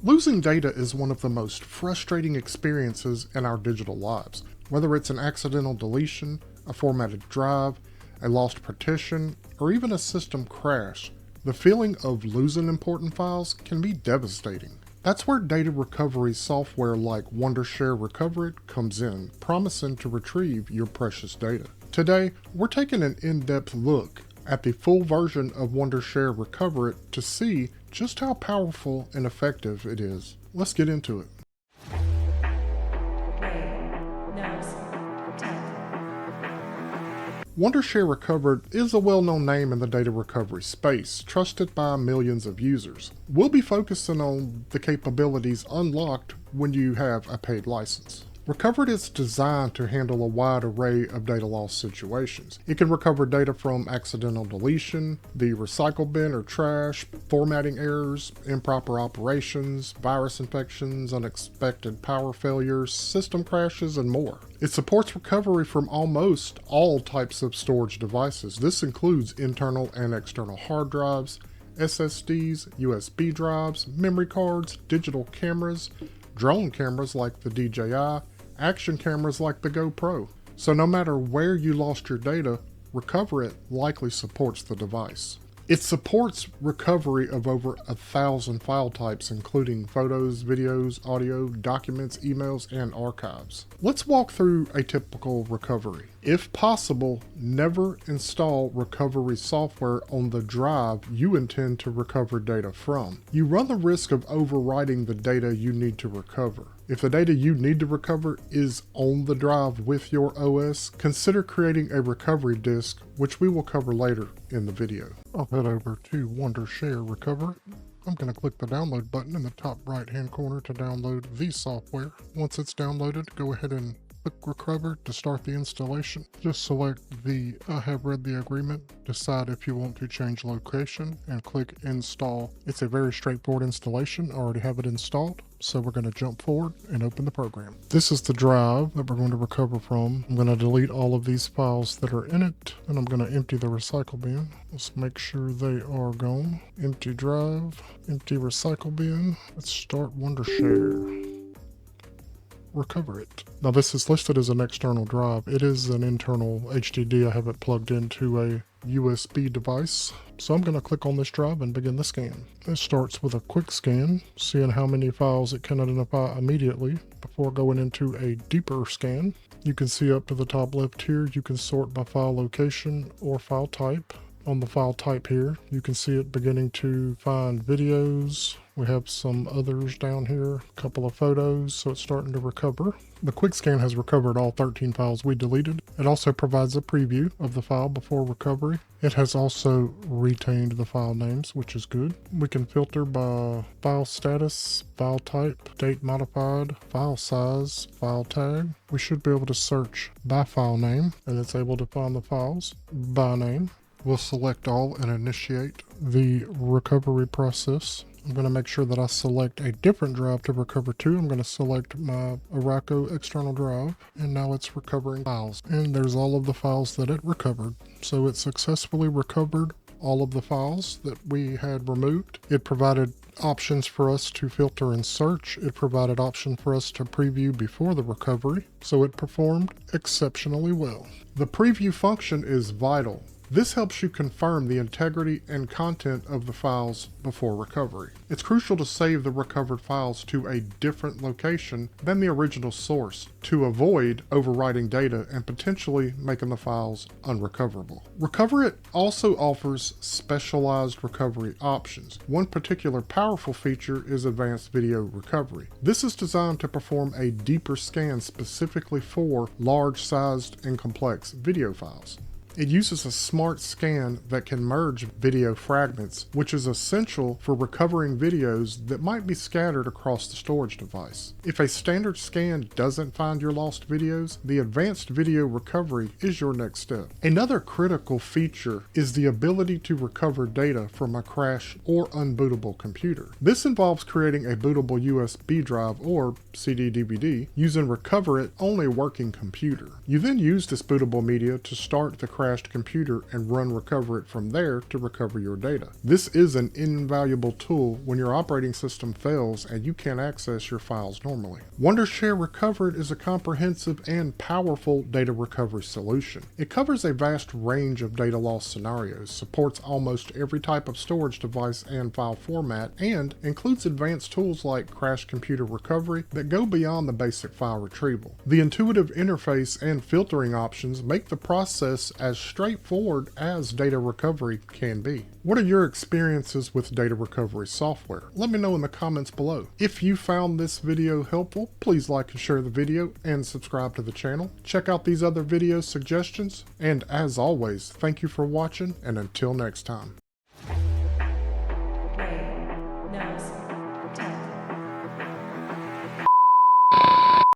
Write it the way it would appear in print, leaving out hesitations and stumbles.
Losing data is one of the most frustrating experiences in our digital lives. Whether it's an accidental deletion, a formatted drive, a lost partition, or even a system crash, the feeling of losing important files can be devastating. That's where data recovery software like Wondershare Recoverit comes in, promising to retrieve your precious data. Today, we're taking an in-depth look at the full version of Wondershare Recoverit to see just how powerful and effective it is. Let's get into it. Wondershare Recoverit is a well-known name in the data recovery space, trusted by millions of users. We'll be focusing on the capabilities unlocked when you have a paid license. Recoverit is designed to handle a wide array of data loss situations. It can recover data from accidental deletion, the recycle bin or trash, formatting errors, improper operations, virus infections, unexpected power failures, system crashes, and more. It supports recovery from almost all types of storage devices. This includes internal and external hard drives, SSDs, USB drives, memory cards, digital cameras, drone cameras like the DJI, action cameras like the GoPro. So no matter where you lost your data, Recoverit likely supports the device. It supports recovery of over 1,000 file types, including photos, videos, audio, documents, emails, and archives. Let's walk through a typical recovery. If possible, never install recovery software on the drive you intend to recover data from. You run the risk of overwriting the data you need to recover. If the data you need to recover is on the drive with your OS, consider creating a recovery disk, which we will cover later in the video. I'll head over to Wondershare Recoverit. I'm going to click the download button in the top right hand corner to download the software. Once it's downloaded, go ahead and click Recover to start the installation. Just select the I have read the agreement, decide if you want to change location, and click Install. It's a very straightforward installation. I already have it installed, so we're going to jump forward and open the program. This is the drive that we're going to recover from. I'm going to delete all of these files that are in it, and I'm going to empty the recycle bin. Let's make sure they are gone. Empty drive, empty recycle bin. Let's start Wondershare Recoverit. Now this is listed as an external drive. It is an internal HDD. I have it plugged into a USB device. So I'm going to click on this drive and begin the scan. It starts with a quick scan, seeing how many files it can identify immediately before going into a deeper scan. You can see up to the top left here, you can sort by file location or file type. On the file type here, you can see it beginning to find videos. We have some others down here, a couple of photos, so it's starting to recover. The quick scan has recovered all 13 files we deleted. It also provides a preview of the file before recovery. It has also retained the file names, which is good. We can filter by file status, file type, date modified, file size, file tag. We should be able to search by file name, and it's able to find the files by name. We'll select all and initiate the recovery process. I'm going to make sure that I select a different drive to recover to. I'm going to select my Araco external drive, and now it's recovering files. And there's all of the files that it recovered. So it successfully recovered all of the files that we had removed. It provided options for us to filter and search. It provided options for us to preview before the recovery. So it performed exceptionally well. The preview function is vital. This helps you confirm the integrity and content of the files before recovery. It's crucial to save the recovered files to a different location than the original source to avoid overwriting data and potentially making the files unrecoverable. Recoverit also offers specialized recovery options. One particular powerful feature is advanced video recovery. This is designed to perform a deeper scan specifically for large-sized and complex video files. It uses a smart scan that can merge video fragments, which is essential for recovering videos that might be scattered across the storage device. If a standard scan doesn't find your lost videos, the advanced video recovery is your next step. Another critical feature is the ability to recover data from a crash or unbootable computer. This involves creating a bootable USB drive or CD/DVD using Recoverit on a working computer. You then use this bootable media to start the crash crashed computer and run Recoverit from there to recover your data. This is an invaluable tool when your operating system fails and you can't access your files normally. Wondershare Recoverit is a comprehensive and powerful data recovery solution. It covers a vast range of data loss scenarios, supports almost every type of storage device and file format, and includes advanced tools like crashed computer recovery that go beyond the basic file retrieval. The intuitive interface and filtering options make the process as straightforward as data recovery can be. What are your experiences with data recovery software? Let me know in the comments below. If you found this video helpful, please like and share the video and subscribe to the channel. Check out these other video suggestions, and as always, thank you for watching, and until next time.